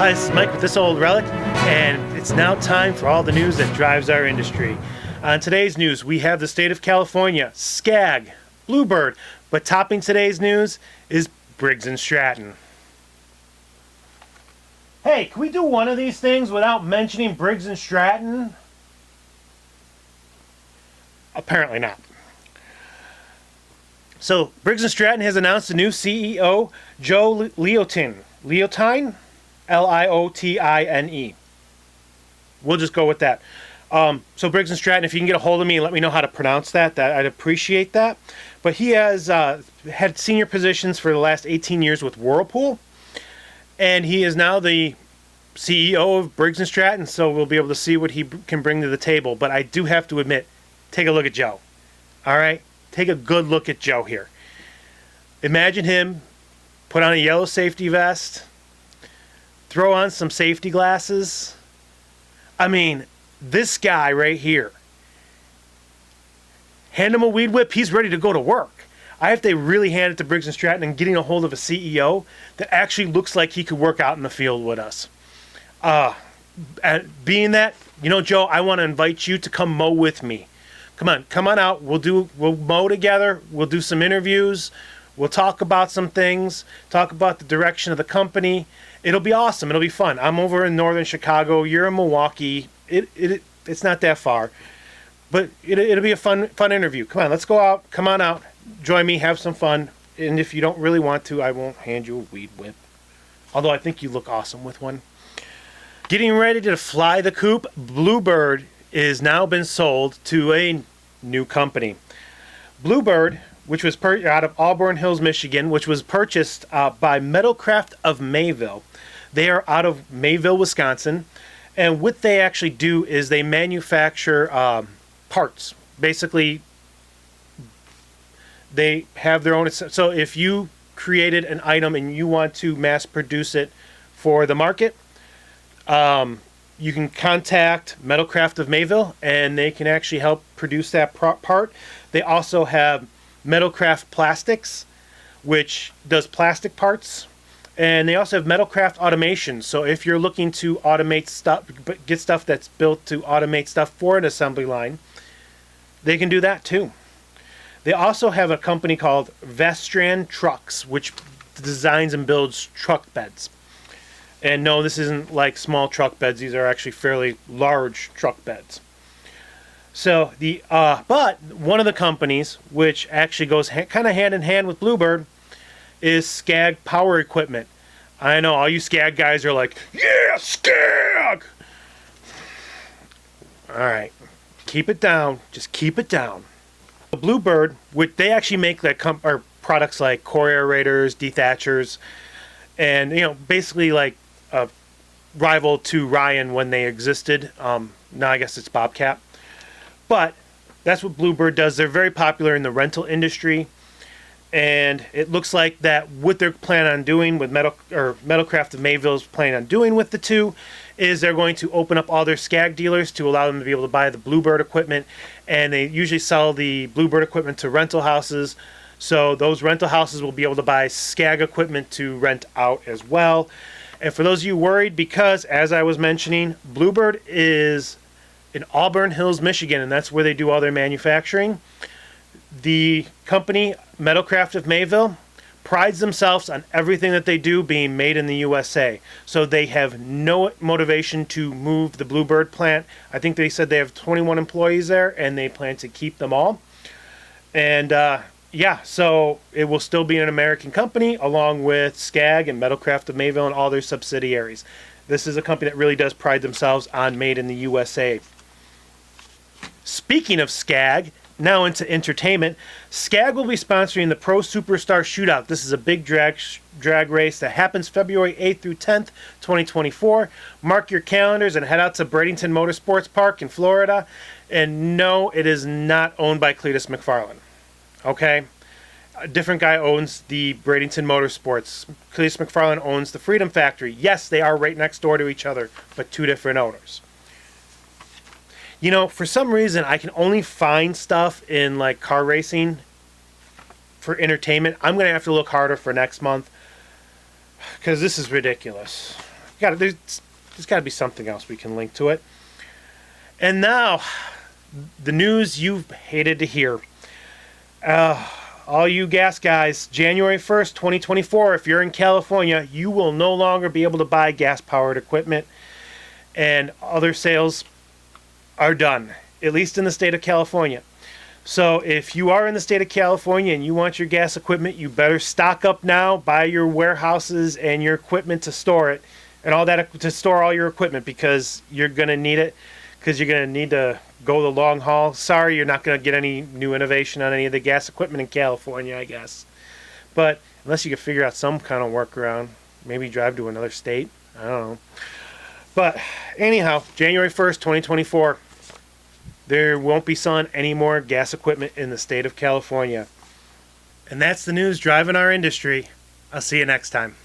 Hi, this is Mike with This Old Relic, and it's now time for all the news that drives our industry. On today's news, we have the state of California, Scag, Bluebird, but topping today's news is Briggs Stratton. Hey, can we do one of these things without mentioning Briggs Stratton? Apparently not. So, Briggs Stratton has announced a new CEO, Joe Liotine. Liotine? Liotine. We'll just go with that. So Briggs Stratton, if you can get a hold of me and let me know how to pronounce that, I'd appreciate that. But he has had senior positions for the last 18 years with Whirlpool, and he is now the CEO of Briggs Stratton, so we'll be able to see what he can bring to the table. But I do have to admit, take a look at Joe. All right? Take a good look at Joe here. Imagine him put on a yellow safety vest, throw on some safety glasses. I mean, this guy right here. Hand him a weed whip, he's ready to go to work. I have to really hand it to Briggs Stratton and getting a hold of a CEO that actually looks like he could work out in the field with us. Being that, you know, Joe, I want to invite you to come mow with me. Come on out. We'll mow together. We'll do some interviews. We'll talk about some things, talk about the direction of the company. It'll be awesome. It'll be fun. I'm over in northern Chicago. You're in Milwaukee. It's not that far. But it'll be a fun interview. Come on, let's go out. Come on out. Join me. Have some fun. And if you don't really want to, I won't hand you a weed whip. Although I think you look awesome with one. Getting ready to fly the coop, Bluebird is now been sold to a new company. Bluebird, which was out of Auburn Hills, Michigan, which was purchased by Metalcraft of Mayville. They are out of Mayville, Wisconsin, and what they actually do is they manufacture parts. Basically, they have their own. So if you created an item and you want to mass produce it for the market, you can contact Metalcraft of Mayville, and they can actually help produce that part. They also have Metalcraft Plastics, which does plastic parts, and they also have Metalcraft Automation. So if you're looking to automate stuff, get stuff that's built to automate stuff for an assembly line, they can do that too. They also have a company called Vestran Trucks, which designs and builds truck beds. And no, this isn't like small truck beds. These are actually fairly large truck beds. So but one of the companies, which actually goes kind of hand in hand with Bluebird, is Scag Power Equipment. I know all you Scag guys are like, yeah, Scag! All right, keep it down. Just keep it down. Bluebird, which they actually make like products like core aerators, dethatchers, and basically like a rival to Ryan when they existed. Now I guess it's Bobcat. But that's what Bluebird does. They're very popular in the rental industry, and it looks like that what they're planning on doing with Metalcraft of Mayville's planning on doing with the two is they're going to open up all their Scag dealers to allow them to be able to buy the Bluebird equipment, and they usually sell the Bluebird equipment to rental houses. So those rental houses will be able to buy Scag equipment to rent out as well. And for those of you worried, because as I was mentioning, Bluebird is in Auburn Hills, Michigan, and that's where they do all their manufacturing. The company, Metalcraft of Mayville, prides themselves on everything that they do being made in the USA. So they have no motivation to move the Bluebird plant. I think they said they have 21 employees there, and they plan to keep them all. And so it will still be an American company, along with Scag and Metalcraft of Mayville and all their subsidiaries. This is a company that really does pride themselves on made in the USA. Speaking of Scag, now into entertainment, Scag will be sponsoring the Pro Superstar Shootout. This is a big drag race that happens February 8th through 10th, 2024. Mark your calendars and head out to Bradenton Motorsports Park in Florida. And no, it is not owned by Cletus McFarland. Okay? A different guy owns the Bradenton Motorsports. Cletus McFarland owns the Freedom Factory. Yes, they are right next door to each other, but two different owners. For some reason, I can only find stuff in like car racing for entertainment. I'm going to have to look harder for next month because this is ridiculous. There's got to be something else we can link to it. And now, the news you've hated to hear. All you gas guys, January 1st, 2024, if you're in California, you will no longer be able to buy gas-powered equipment, and other sales are done, at least in the state of California. So if you are in the state of California and you want your gas equipment, you better stock up now, buy your warehouses and your equipment to store it, and all that to store all your equipment, because you're going to need it, because you're going to need to go the long haul. Sorry, you're not going to get any new innovation on any of the gas equipment in California, I guess. But unless you can figure out some kind of workaround, maybe drive to another state. I don't know. But anyhow, January 1st, 2024, there won't be selling any more gas equipment in the state of California. And that's the news driving our industry. I'll see you next time.